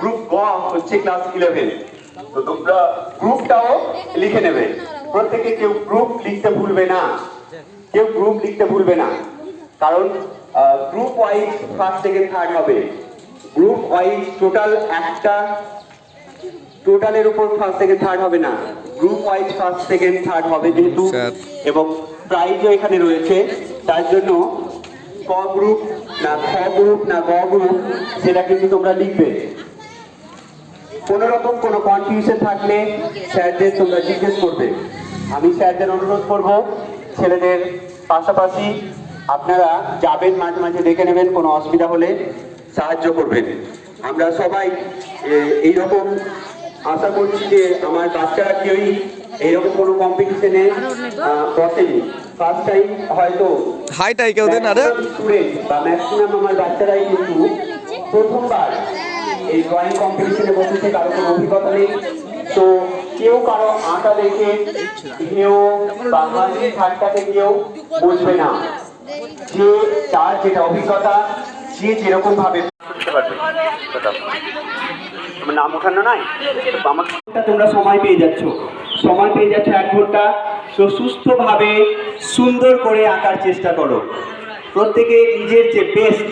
Group গ হচ্ছে class 11। তো তোমরা গ্রুপটাও লিখে নেবে। প্রত্যেকে কেউ গ্রুপ লিখতে ভুলবে না, কেউ গ্রুপ লিখতে ভুলবে না, কারণ group wise first second third হবে। গ্রুপ ওয়াইজ টোটাল একটা টোটালের উপর ফার্স্ট সেকেন্ড থার্ড হবে না, group wise first second third হবে যেহেতু, এবং প্রাইজও এখানে রয়েছে। তার জন্য ক গ্রুপ না খ গ্রুপ না গ গ্রুপ সেটা কিন্তু তোমরা লিখবে। কোনো রকম কোনো কনফিউশন থাকলে স্যারদের তোমরা জিজ্ঞেস করবে। আমি স্যারদের অনুরোধ করব ছেলেদের পাশাপাশি আপনারা যাবেন, মাঝে মাঝে দেখে নেবেন, কোনো অসুবিধা হলে সাহায্য করবেন। আমরা সবাই এইরকম আশা করছি যে আমার বাচ্চারা কেউই এইরকম কোনো কম্পিটিশনে বসেনি, ফার্স্ট টাইম হয়তো হাইটাই কেউ দেন আরে স্টুডেন্ট বা ম্যাক্সিমাম আমার বাচ্চারাই কিন্তু প্রথমবার এই ড্রয়িং কম্পিটিশনে বসেছে, কারো কোনো অভিজ্ঞতা নেই। তো কেউ কারো আঁকা দেখে কেউ বা হাসি ঠাট্টাতে কেউ বলবে না, যে তার যেটা অভিজ্ঞতা যে যেরকম ভাবে তোমার নাম ওঠানো নাই, আমাকে তোমরা সময় পেয়ে যাচ্ছ, 1 ঘন্টা। তো সুস্থভাবে সুন্দর করে আঁকার চেষ্টা করো, প্রত্যেকে নিজের যে বেস্ট